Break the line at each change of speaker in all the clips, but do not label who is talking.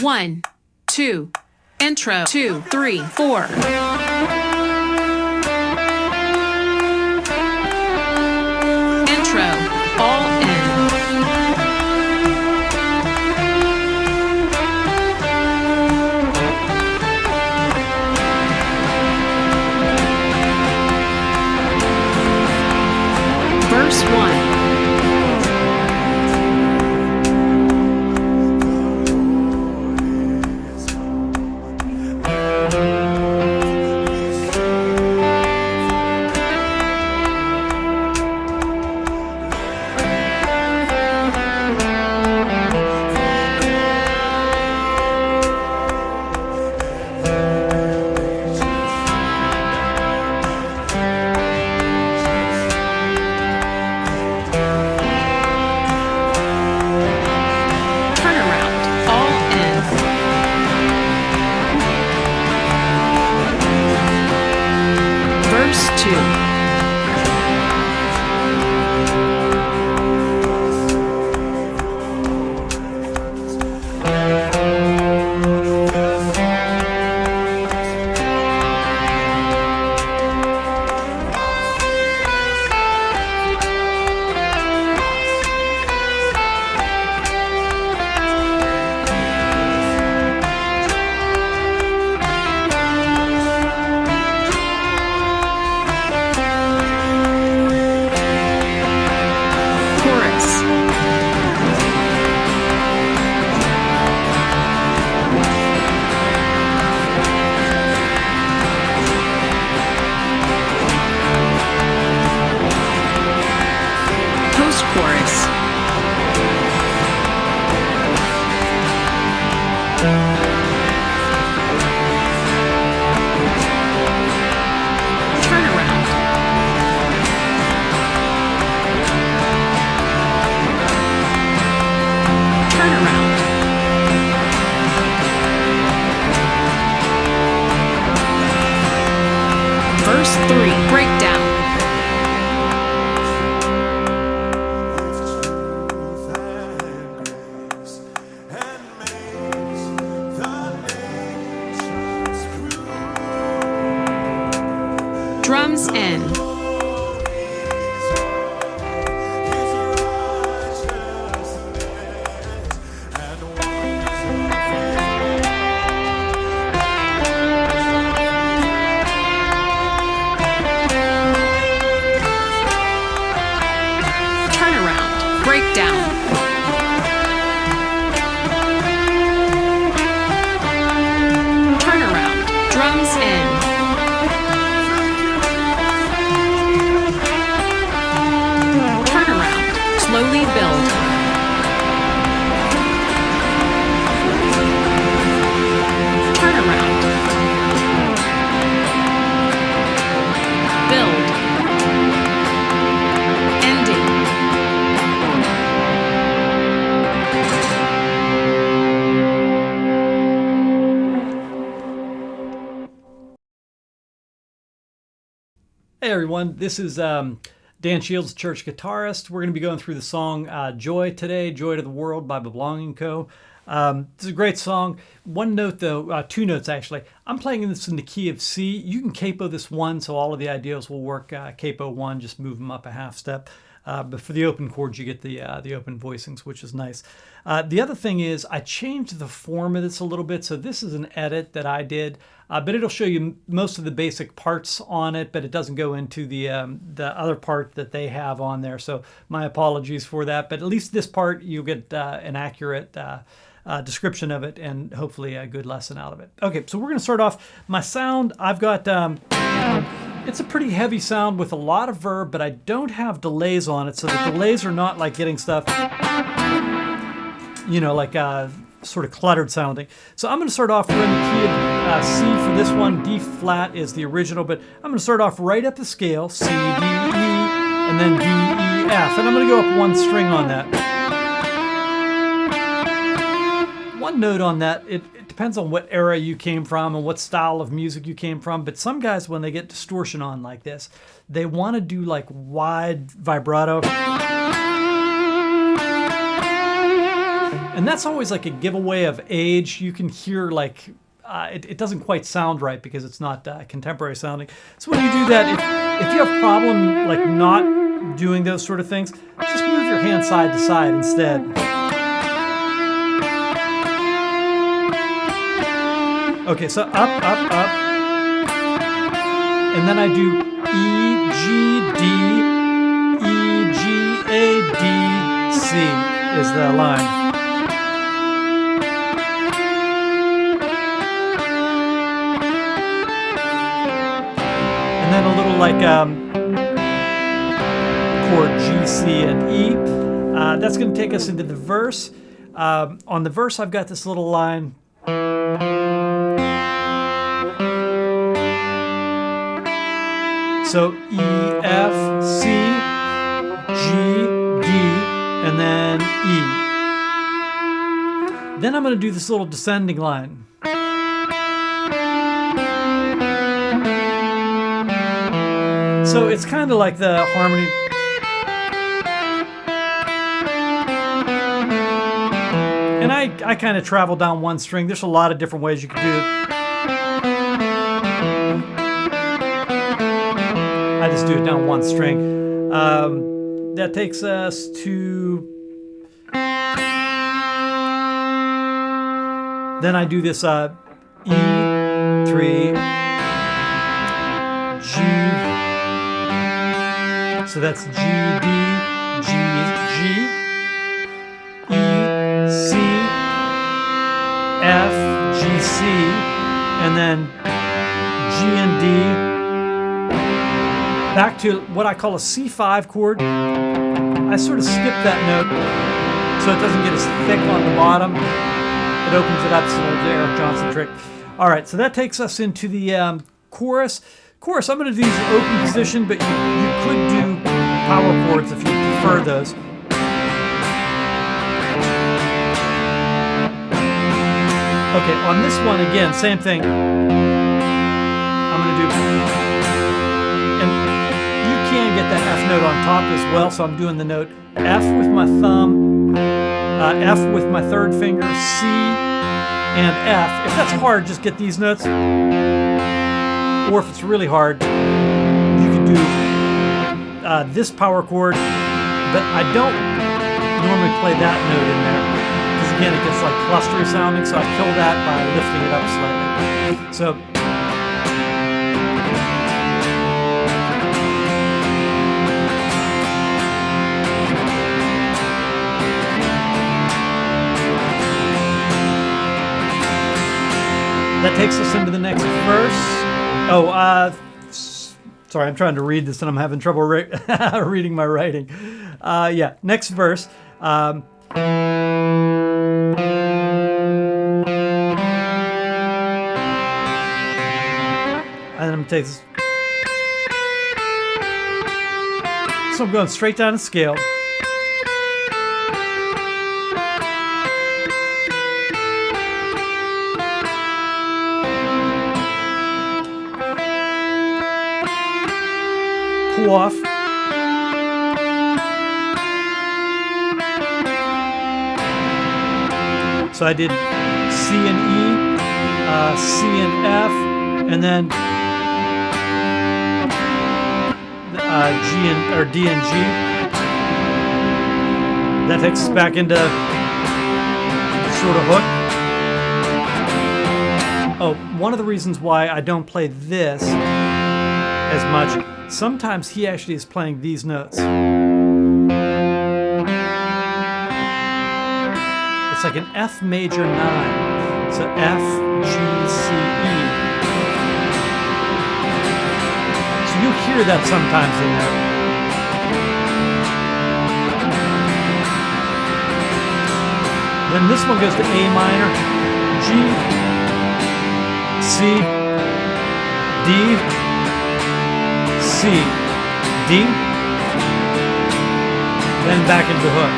1, 2, intro, 2, 3, 4. Intro, all in. Verse 1. Verse 2. Post-chorus. Turnaround. Turnaround. Verse 3. Breakdown. Drums in. Turnaround. Breakdown. Turnaround. Drums in. Slowly build. Turnaround. Build. Ending.
Hey everyone, this is Dan Shields, church guitarist. We're going to be going through the song Joy today, Joy to the World by Belonging Co. This is a great song. One note though, two notes actually. I'm playing this in the key of C. You can capo this one, so all of the ideas will work capo one, just move them up a half step. But for the open chords, you get the open voicings, which is nice. The other thing is I changed the form of this a little bit. So this is an edit that I did, but it'll show you most of the basic parts on it, but it doesn't go into the other part that they have on there. So my apologies for that. But at least this part, you'll get an accurate description of it and hopefully a good lesson out of it. Okay, so we're going to start off. My sound, I've got... it's a pretty heavy sound with a lot of verb, but I don't have delays on it, so the delays are not like getting stuff, you know, like sort of cluttered sounding. So I'm going to start off, we're in the key of C for this one. D flat is the original, but I'm going to start off right up the scale, C, D, E, and then D, E, F, and I'm going to go up one string on that. One note on that, it depends on what era you came from and what style of music you came from, but some guys, when they get distortion on like this, they want to do like wide vibrato. And that's always like a giveaway of age. You can hear like it doesn't quite sound right because it's not contemporary sounding. So when you do that, if you have problem like not doing those sort of things, just move your hand side to side instead. Okay, so up, up, up. And then I do E, G, D, E, G, A, D, C is the line. And then a little like chord G, C, and E. That's going to take us into the verse. On the verse, I've got this little line. So E, F, C, G, D, and then E. Then I'm going to do this little descending line. So it's kind of like the harmony. And I kind of travel down one string. There's a lot of different ways you can do it. I just do it down one string. That takes us to... Then I do this E, 3, G. So that's G, D, G, G, E, C, F, G, C, and then G and D. Back to what I call a C5 chord. I sort of skip that note so it doesn't get as thick on the bottom. It opens it up. It's an old Eric Johnson trick. All right, so that takes us into the chorus. Chorus, I'm going to do these open position, but you could do power chords if you prefer those. Okay, on this one again, same thing. I'm going to do, and you can get that F note on top as well, so I'm doing the note F with my thumb, F with my third finger, C, and F. If that's hard, just get these notes. Or if it's really hard, you can do this power chord, but I don't normally play that note in there. Because again, it gets like clustery sounding, so I kill that by lifting it up slightly. So, that takes us into the next verse. Oh, sorry, I'm trying to read this and I'm having trouble reading my writing. Yeah, next verse. And I'm going to take this. So I'm going straight down the scale. Off. So I did C and E, C and F, and then G and or D and G. That takes us back into sort of hook. Oh, one of the reasons why I don't play this as much. Sometimes he actually is playing these notes. It's like an F major 9. So F, G, C, E. So you hear that sometimes in there. Then this one goes to A minor, G, C, D, C, D, then back into hook.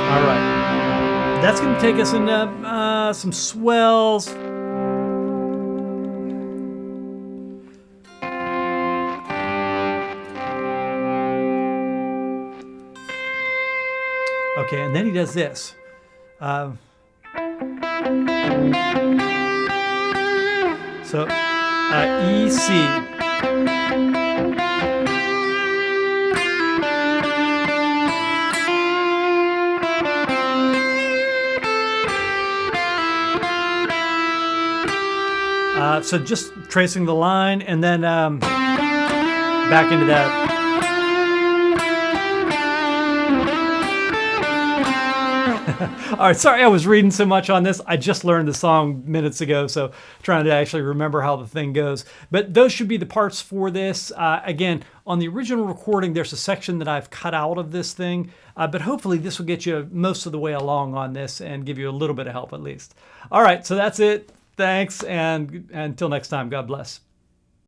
All right, that's going to take us into some swells. Okay, and then he does this. So E, C. So just tracing the line and then back into that. All right, sorry I was reading so much on this. I just learned the song minutes ago, so trying to actually remember how the thing goes. But those should be the parts for this. Again, on the original recording, there's a section that I've cut out of this thing, but hopefully this will get you most of the way along on this and give you a little bit of help at least. All right, so that's it. Thanks, and until next time, God bless.